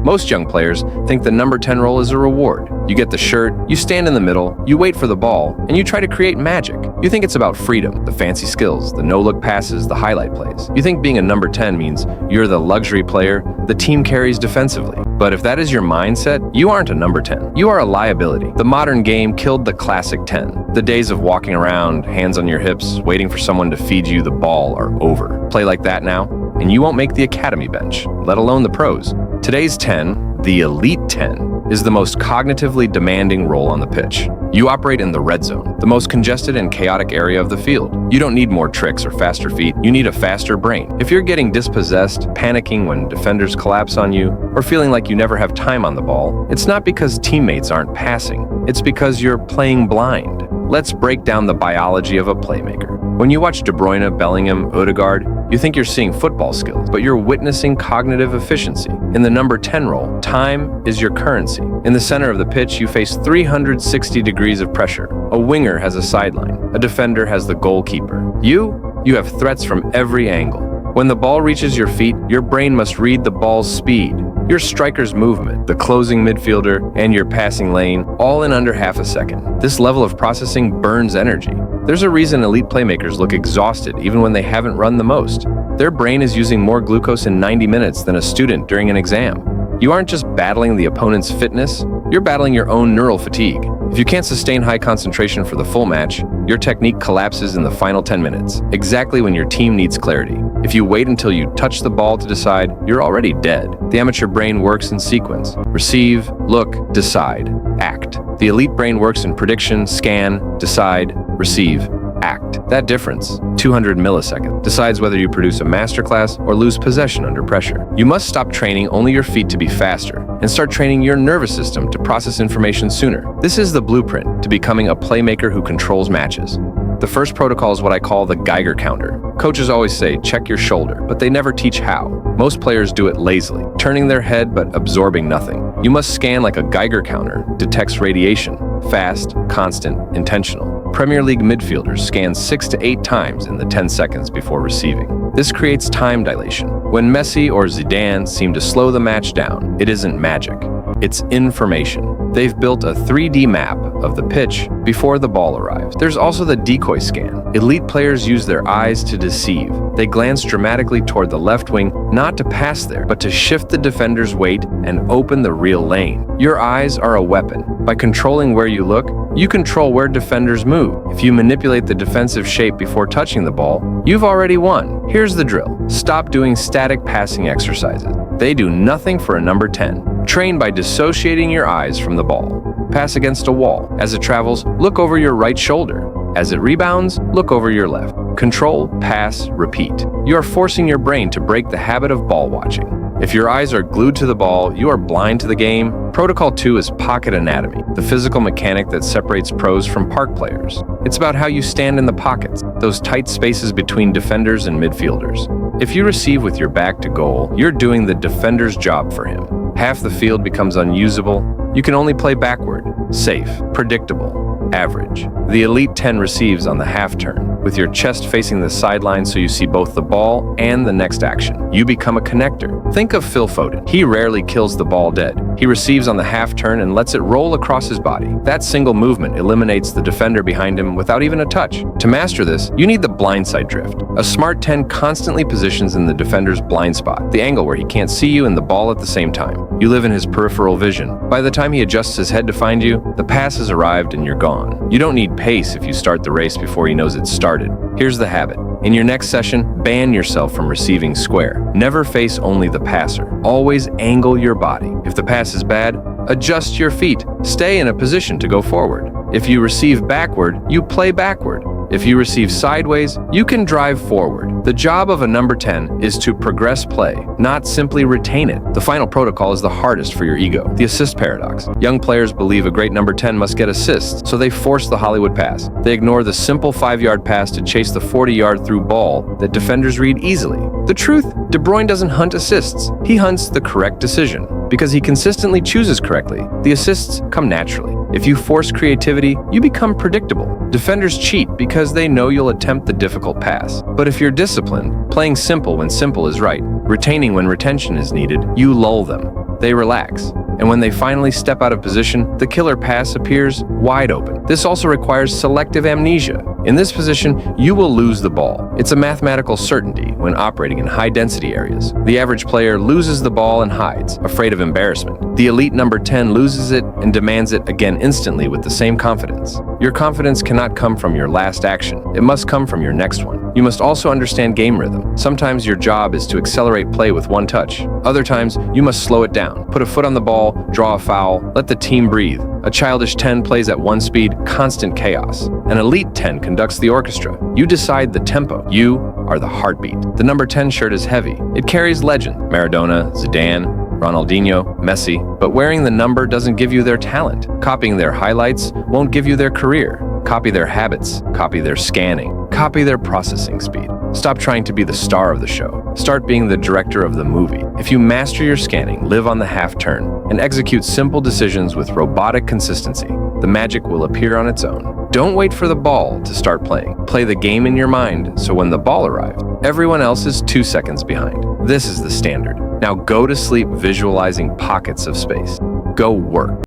Most young players think the number 10 role is a reward. You get the shirt, you stand in the middle, you wait for the ball, and you try to create magic. You think it's about freedom, the fancy skills, the no-look passes, the highlight plays. You think being a number 10 means you're the luxury player the team carries defensively. But if that is your mindset, you aren't a number 10. You are a liability. The modern game killed the classic 10. The days of walking around, hands on your hips, waiting for someone to feed you the ball are over. Play like that now, and you won't make the academy bench, let alone the pros. Today's 10, the elite 10, is the most cognitively demanding role on the pitch. You operate in the red zone, the most congested and chaotic area of the field. You don't need more tricks or faster feet, you need a faster brain. If you're getting dispossessed, panicking when defenders collapse on you, or feeling like you never have time on the ball, it's not because teammates aren't passing, it's because you're playing blind. Let's break down the biology of a playmaker. When you watch De Bruyne, Bellingham, Odegaard, you think you're seeing football skills, but you're witnessing cognitive efficiency. In the number 10 role, time is your currency. In the center of the pitch, you face 360 degrees of pressure. A winger has a sideline. A defender has the goalkeeper. You have threats from every angle. When the ball reaches your feet, your brain must read the ball's speed, your striker's movement, the closing midfielder, and your passing lane, all in under half a second. This level of processing burns energy. There's a reason elite playmakers look exhausted even when they haven't run the most. Their brain is using more glucose in 90 minutes than a student during an exam. You aren't just battling the opponent's fitness, you're battling your own neural fatigue. If you can't sustain high concentration for the full match, your technique collapses in the final 10 minutes, exactly when your team needs clarity. If you wait until you touch the ball to decide, you're already dead. The amateur brain works in sequence. Receive, look, decide, act. The elite brain works in prediction, scan, decide, receive, act. That difference, 200 milliseconds, decides whether you produce a masterclass or lose possession under pressure. You must stop training only your feet to be faster and start training your nervous system to process information sooner. This is the blueprint to becoming a playmaker who controls matches. The first protocol is what I call the Geiger counter. Coaches always say, check your shoulder, but they never teach how. Most players do it lazily, turning their head but absorbing nothing. You must scan like a Geiger counter, detects radiation, fast, constant, intentional. Premier League midfielders scan 6 to 8 times in the 10 seconds before receiving. This creates time dilation. When Messi or Zidane seem to slow the match down, it isn't magic. It's information. They've built a 3D map of the pitch before the ball arrives. There's also the decoy scan. Elite players use their eyes to deceive. They glance dramatically toward the left wing, not to pass there, but to shift the defender's weight and open the real lane. Your eyes are a weapon. By controlling where you look, you control where defenders move. If you manipulate the defensive shape before touching the ball, you've already won. Here's the drill. Stop doing static passing exercises. They do nothing for a number 10. Train by dissociating your eyes from the ball. Pass against a wall. As it travels, look over your right shoulder. As it rebounds, look over your left. Control, pass, repeat. You are forcing your brain to break the habit of ball watching. If your eyes are glued to the ball, you are blind to the game. Protocol 2 is pocket anatomy, the physical mechanic that separates pros from park players. It's about how you stand in the pockets, those tight spaces between defenders and midfielders. If you receive with your back to goal, you're doing the defender's job for him. Half the field becomes unusable. You can only play backward, safe, predictable, average. The elite 10 receives on the half turn, with your chest facing the sideline so you see both the ball and the next action. You become a connector. Think of Phil Foden. He rarely kills the ball dead. He receives on the half turn and lets it roll across his body. That single movement eliminates the defender behind him without even a touch. To master this, you need the blindside drift. A smart 10 constantly positions in the defender's blind spot, the angle where he can't see you and the ball at the same time. You live in his peripheral vision. By the time he adjusts his head to find you, the pass has arrived and you're gone. You don't need pace if you start the race before he knows it's started. Here's the habit. In your next session, ban yourself from receiving square. Never face only the passer. Always angle your body. If the pass is bad, adjust your feet. Stay in a position to go forward. If you receive backward, you play backward. If you receive sideways, you can drive forward. The job of a number 10 is to progress play, not simply retain it. The final protocol is the hardest for your ego, the assist paradox. Young players believe a great number 10 must get assists, so they force the Hollywood pass. They ignore the simple 5-yard pass to chase the 40-yard through ball that defenders read easily. The truth, De Bruyne doesn't hunt assists. He hunts the correct decision. Because he consistently chooses correctly, the assists come naturally. If you force creativity, you become predictable. Defenders cheat because they know you'll attempt the difficult pass. But if you're disciplined, playing simple when simple is right, retaining when retention is needed, you lull them. they relax. And when they finally step out of position, the killer pass appears wide open. This also requires selective amnesia. In this position, you will lose the ball. It's a mathematical certainty when operating in high-density areas. The average player loses the ball and hides, afraid of embarrassment. The elite number 10 loses it and demands it again instantly with the same confidence. Your confidence cannot come from your last action. It must come from your next one. You must also understand game rhythm. Sometimes your job is to accelerate play with one touch. Other times, you must slow it down. Put a foot on the ball, draw a foul, let the team breathe. A childish 10 plays at one speed, constant chaos. An elite 10 conducts the orchestra. You decide the tempo. You are the heartbeat. The number 10 shirt is heavy. It carries legend. Maradona, Zidane, Ronaldinho, Messi. But wearing the number doesn't give you their talent. Copying their highlights won't give you their career. Copy their habits. Copy their scanning. Copy their processing speed. Stop trying to be the star of the show. Start being the director of the movie. If you master your scanning, live on the half turn, and execute simple decisions with robotic consistency, the magic will appear on its own. Don't wait for the ball to start playing. Play the game in your mind so when the ball arrives, everyone else is 2 seconds behind. This is the standard. Now go to sleep visualizing pockets of space. Go work.